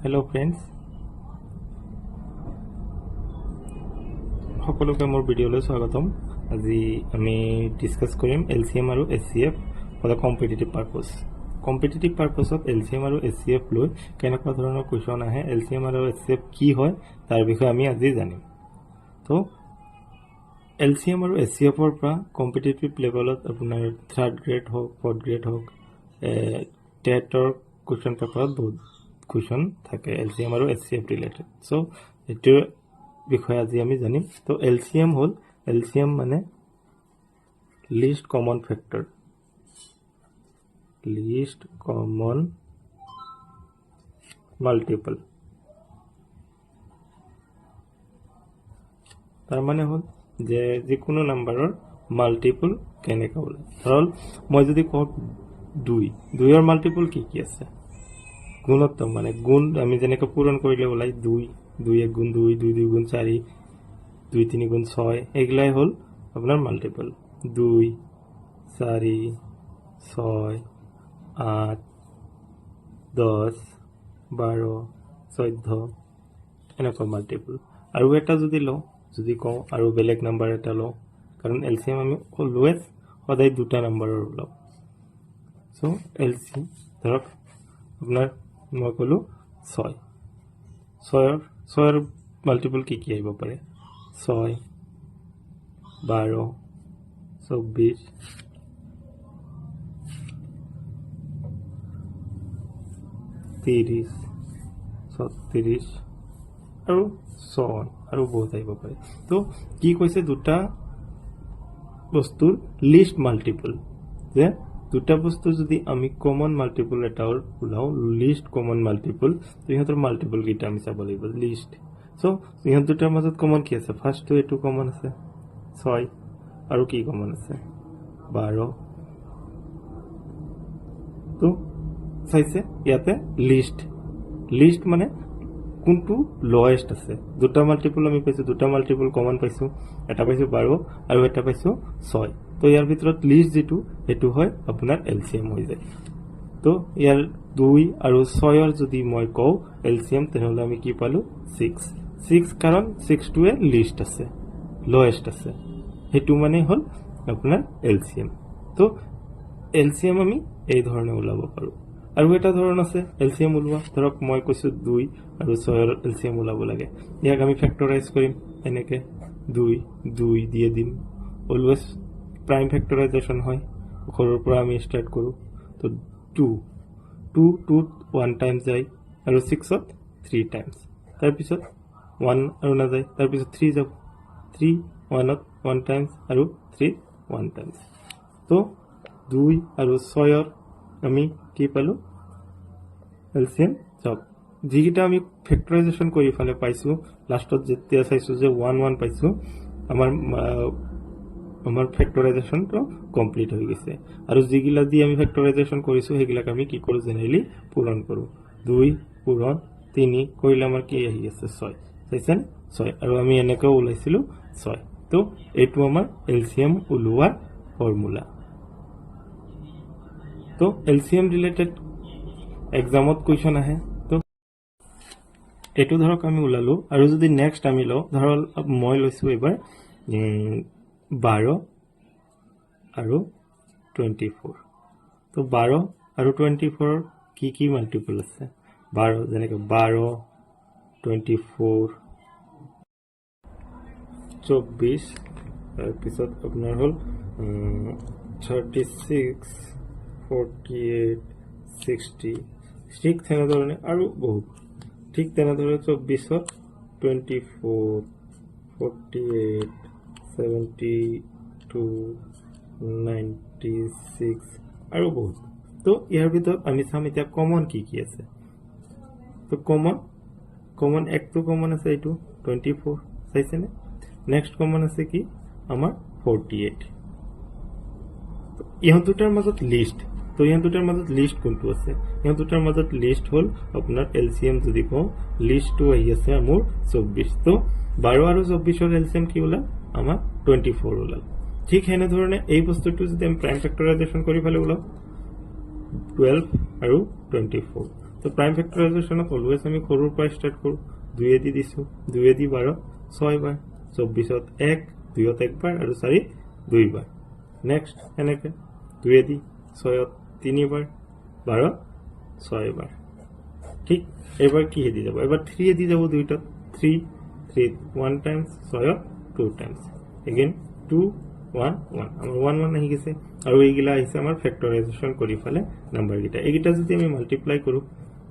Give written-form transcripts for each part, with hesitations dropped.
Hello friends সকলোকে মোৰ ভিডিঅ'লৈ স্বাগতম। আজি আমি ডিসকাস কৰিম LCM আৰু SCF for the competitive purpose. কম্পিটিটিভ পাৰপজত LCM আৰু SCF লৈ কেনেকুৱা ধৰণৰ কুৱেশ্যন আহে, LCM আৰু SCF কি হয় তাৰ বিষয়ে আমি আজি জানিম। তো LCM আৰু SCF ৰ পৰা কম্পিটিটিভ লেভেলত আপোনাৰ 3rd গ্ৰেড হওক 4th গ্ৰেড হওক টেটৰ কুৱেশ্যন পেপাৰত বহুত কুৱেশ্যন থাকে LCM আৰু SCF ৰিলেটেড। সো এটো বিষয় আজি আমি জানিম। তো LCM হল LCM মানে list common factor, list common multiple. তার মানে হল যে যিকোনো নাম্বাৰৰ মাল্টিপল কেনেকৈ ওলায়। ধৰল মই যদি কওঁ 2 মাল্টিপল কি কি আছে, গুণোত্তম মানে গুণ আমি যেনেকৈ পূৰণ কৰিলে ওলাই 2 1 গুণ 2 2 2 গুণ 4 2 3 গুণ 6 এগুলাই হল আপনার মাল্টিপল। 2 4 6 8 10 12 14 এনেকুৱা মাল্টিপল। আৰু এটা যদি লওঁ, যদি কওঁ আৰু বেলেগ নাম্বাৰ এটা লওঁ, কাৰণ LCM আমি অলৱেজ সদায় দুটা নাম্বাৰৰ লওঁ। সো LCM ধৰক আপনাৰ মই কলো 6 6 মাল্টিপল কি কি আহিব পাৰে, 6 12 24 30 36 আৰু so on আৰু বহুত আহিব পাৰে। তো কি কৈছে দুটা বস্তুৰ লিষ্ট মাল্টিপল, যে দুটা বস্তু যদি আমি কমন মাল্টিপল এটা ওলাও লিষ্ট কমন মাল্টিপল, তো ইহঁতৰ মাল্টিপল কেইটা আমি চাব লাগিব লিষ্ট। সো ইহঁত দুটাৰ মাজত কমন কি আছে, ফাৰ্ষ্টটো এইটো কমন আছে 6 আৰু কি কমন আছে 12। তো চাইছে ইয়াতে লিষ্ট মানে কোনটো লোয়েষ্ট আছে। দুটা মাল্টিপল আমি পাইছো, দুটা মাল্টিপল কমন পাইছো, এটা পাইছো 12 আৰু এটা পাইছো 6। তো ইয়াৰ ভিতৰত লিষ্ট যেটো এটো হয় আপোনাৰ LCM হৈ যায়। তো ইয়াৰ 2 আৰু 6 যদি মই কওঁ LCM, তেনেহলে আমি কি পালো 6 কাৰণ 6 টোৱে লিষ্ট আছে, লোয়েষ্ট আছে, হেতু মানে হল আপোনাৰ LCM। তো LCM আমি এই ধৰণে ওলাব পাৰো। আৰু এটা ধৰণ আছে LCM ওলোৱা, ধৰক মই কৈছো 2 আৰু 6 ৰ LCM ওলাব লাগে। ইয়াক আমি ফেক্টৰাইজ কৰিম, এনেকে 2 দিয়ে দিম। অলৱেজ প্ৰাইম ফেক্টৰাইজেশ্যন হয়, ওপৰৰ পৰা আমি স্টাৰ্ট কৰো। তো 2 1 টাইমছ যায় আৰু 6ত 3 টাইমছ, তাৰ পিছত 1 আৰু না যায়, তাৰ পিছত 3 যাব, 3 1ত 1 টাইমছ আৰু 3 1 টাইমছ। তো 2 আৰু 6 ৰ আমি কি পালো LCM সব যিকিটা আমি ফেক্টৰাইজেশ্যন কৰি ফালে পাইছো, লাষ্টত যেতিয়া চাইছো যে 1 1 পাইছো, আমাৰ ফেক্টৰাইজেশ্যনটো কমপ্লিট হৈ গৈছে। আৰু যিগিলা দি আমি ফেক্টৰাইজেশ্যন কৰিছো সেইগিলাক আমি কি কৰো জেনেৰেলি পূৰণ কৰো। 2 পূৰণ 3 কৰিলে আমাৰ কি আহি আছে 6, চাইছেন 6, আৰু আমি এনেকৈ ওলাইছিলো 6। তো এইটো আমাৰ LCM ওলোৱাৰ ফৰ্মুলা। তো LCM ৰিলেটেড এক্সামত কুৱেশ্যন আহে। তো এইটো ধৰক আমি ওলালো, আৰু যদি নেক্সট আমি লওঁ, ধৰক মই লৈছো এবাৰ 12 আৰু 24। তো 12 আৰু 24 কি কি মাল্টিপল আছে, 12 যেনেকৈ 12 24 24, তাৰপিছত আপোনাৰ হল 36 48 60 ঠিক তেনেধৰণে আৰু বহুত ঠিক তেনেদৰে 24ত 24 48 72 96 আৰু বহুত। তো ইয়াৰ ভিতৰত আমি চাম এতিয়া কমন কি কি আছে। তো কমন একটো কমন আছে এইটো 24, চাইছেনে। নেক্সট কমন আছে কি আমাৰ 48। ইহঁত দুটাৰ মাজত লিষ্ট, তো ইহঁত দুটাৰ মাজত লিষ্ট কোনটো আছে, ইহঁত দুটাৰ মাজত লিষ্ট হল আপোনাৰ LCM যদি কওঁ, লিষ্টটো আহি আছে মোৰ 24। তো 12 আৰু 24ৰ LCM কি ওলাল আমাৰ 24 ওলাল। ঠিক হেনেধৰণে এই বস্তুটো যদি আমি প্ৰাইম ফেক্টৰাইজেশ্যন কৰি ফালে ওলাও 12 আৰু 24, তো প্ৰাইম ফেক্টৰাইজেশ্যনত অলৱেজ আমি সৰুৰ পৰা ষ্টাৰ্ট কৰোঁ 2 দি দিছোঁ 2 দি 12 6 বাৰ 24ত 1 2ত 1 বাৰ আৰু 4 2 বাৰ নেক্সট এনেকে 2 দি 6ত 3 বাৰ 12 6 বাৰ ঠিক এবাৰ কি দি যাব এবাৰ 3 দি যাব দুইটাত 3 1 টাইমছ 6ত 2 টাইমছ এগেইন 2 1 1 আমাৰ 1 1 আহি গৈছে আৰু এইগিলা আহিছে আমাৰ ফেক্টৰাইজেশ্যন কৰি ফালে নাম্বাৰ গিটা এইগিটা যদি আমি মাল্টিপ্লাই কৰোঁ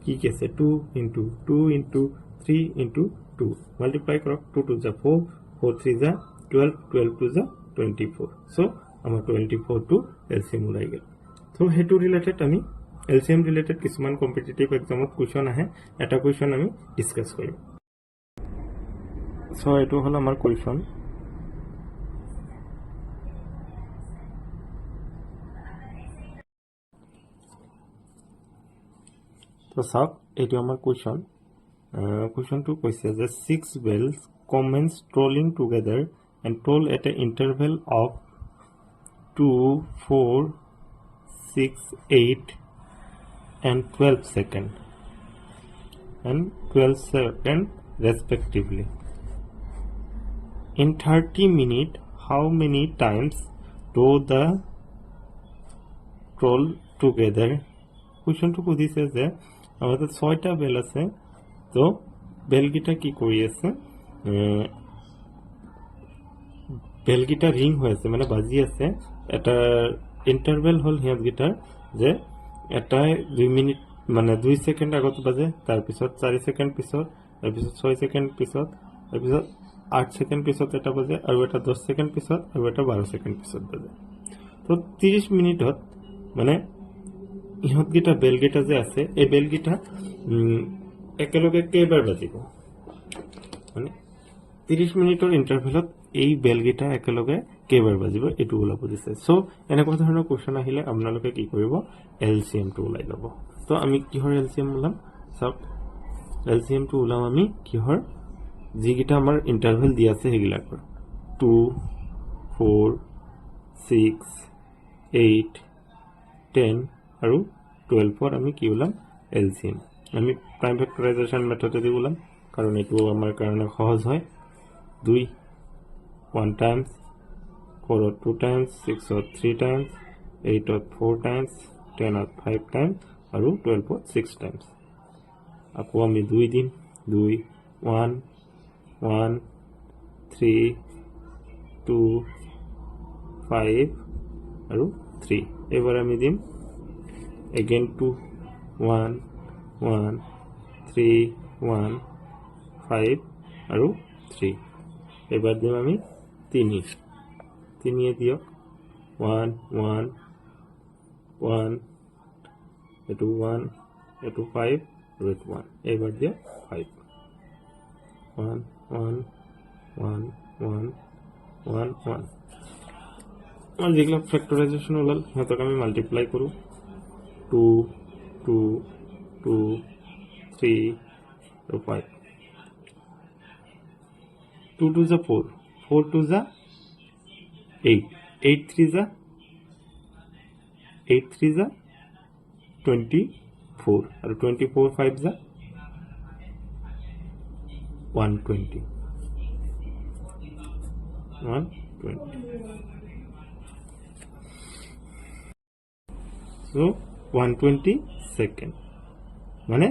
কি আছে 2 into 2 into 3 into 2 মাল্টিপ্লাই কৰক 2 to the 4 4 3 the 12 12 to the 24 so আমাৰ 24 to LCM ওলাই গেল so হেতু ৰিলেটেড আমি LCM ৰিলেটেড কিছুমান কম্পিটিটিভ এক্সামত কোৱেশ্চন আহে এটা কোৱেশ্চন আমি ডিসকাস কৰিম so এটো হল আমাৰ কোৱেশ্চন তো সাক এটো আমাৰ কোৱেশ্চন কোৱেশ্চনটো কৈছে যে 6 bells commence trolling together and toll at an interval of 2 4 6 8 and 12 second and 12 second respectively in 30 minutes how many times do the troll together কোৱেশ্চনটো কৈছে যে আমাদেৰ 6টা বেল আছে তো বেলগিটা কি কৰি আছে বেলগিটা ৰিং হৈ আছে মানে বাজি আছে এটা ইন্টাৰভেল হল হিয়াত গিটাৰ যে এটা 2 মিনিট মানে 2 সেকেন্ড আগত বাজে তাৰ পিছত 4 সেকেন্ড পিছত তাৰ পিছত 6 সেকেন্ড পিছত তাৰ পিছত 8 সেকেন্ড পিছত এটা বাজে আৰু এটা 10 সেকেন্ড পিছত আৰু এটা 12 সেকেন্ড পিছত বাজে তো 30 মিনিটত মানে ইহত গিটা বেল গিটা যে আছে এই বেল গিটা একেলগে কেইবাৰ বাজিব মানে 30 মিনিটৰ ইন্টাৰভেলত এই বেল গিটা একেলগে কেইবাৰ বাজিব এটো ওলাব দিছে সো এনেকুৱা ধৰণৰ কোৱেশ্চন আহিলে আপোনালোকে কি কৰিব এলসিএম টো ওলাই ল'ব তো আমি কিহৰ এলসিএম ওলাম সব এলসিএম টো ওলাম আমি কিহৰ যি গিটা আমাৰ ইন্টাৰভেল দি আছে হেগিলাকৰ 2 4 6 8 10 আৰু 12 আমি কি ওলাম এলসিএম আমি প্রাইম ফেক্টরাইজেশন মেথডে ওলাম কারণ এটো আমার কারণে সহজ হয় 2 1 Times 4 2 Times 6 3 Times 8 4 Times 10 5 Times আৰু 12 6 টাইমস আকৌ আমি 2 দিন 2 1 1 3 2 5 আৰু 3 এবাৰ আমি দিম again 2 1 1 3 1 5 আৰু 3 এবাৰ দিম আমি 3 3 এ দিয়ক 1 1 1 এটো 1 এটো 5 আৰু এটো 1 এবাৰ দিয়ক 5 1 1 1 1 1 1 আৰ যেগুলো ফ্যাক্টৰাইজেশন ওলাল সিহঁতক আমি মাল্টিপ্লাই কৰো 2 2 2 3 और 5 2 to the 4 4 to the 8 8 3 the 8 3 the 24 और 24 5 the 120 so 120 সেকেন্ড মানে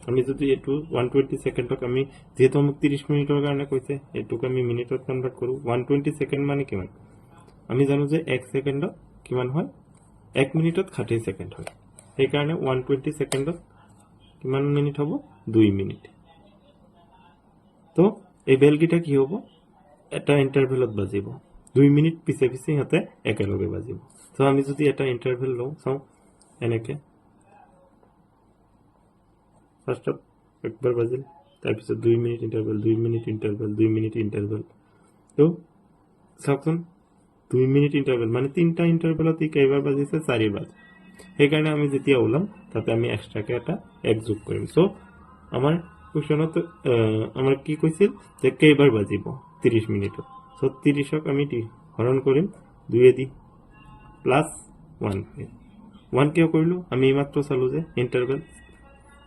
আমি যদি এটো 120 সেকেন্ডক আমি যেহেতু আমাক 30 মিনিটৰ কাৰণে কৈছে এটোক আমি মিনিটত কনভাৰ্ট কৰো 120 সেকেন্ড মানে কিমান আমি জানো যে 1 সেকেন্ডত কিমান হয় 1 মিনিটত 60 সেকেন্ড হয় সেই কাৰণে 120 সেকেন্ডত কিমান মিনিট হ'ব 2 মিনিট তো এই বেল গিটা কি হ'ব এটা ইন্টারভেলত বাজিব 2 মিনিট পিছে পিছে হতে একেলগে বাজিব তো আমি যদি এটা ইন্টারভেল লওঁ চাও এনেকে ফার্স্ট একবার বাজিল তারপর 2 minute interval 2 minute interval 2 minute interval তো সাকন 2 মিনিট ইন্টারভেল মানে তিনটা ইন্টারভেলতে কয়বার বাজিছে 4 বার এই কারণে আমি যেতিয়া ওলাম তাতে আমি এক্সট্রাকে এটা এক যোগ কৰিম সো আমাৰ কোশ্চনত আমাৰ কি কৈছিল যে কয়বাৰ বাজিব 30 মিনিটত সো 30ক আমি হৰণ কৰিম 2 দি প্লাস 1 1 কিয় কৰিলো আমি মাত্ৰ চালো যে ইন্টাৰভেল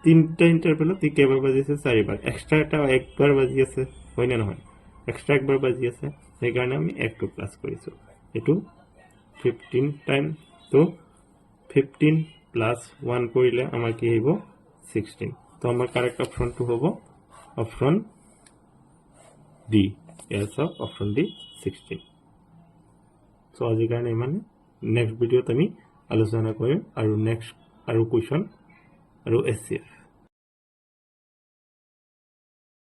তিনটা ইন্টাৰভেলত ই কেইবাৰ বাজিছে 4 বাৰ এক্সট্ৰা এটা একবাৰ বাজি আছে হয় না নহয় এক্সট্ৰা একবাৰ বাজি আছে সেইকাৰণে আমি 1টো প্লাস কৰিছো এটো 15 টাইম তো 15 প্লাস 1 কৰিলে আমাৰ কি হ'ব 16 তো আমাৰ কারেক্ট অপশনটো হ'ব option D yes of option D 16 so আজি কাৰণে মানে নেক্সট ভিডিওত আমি আলোচনা কৰিম আৰু নেক্সট আৰু কোৱেশ্চন আৰু SCF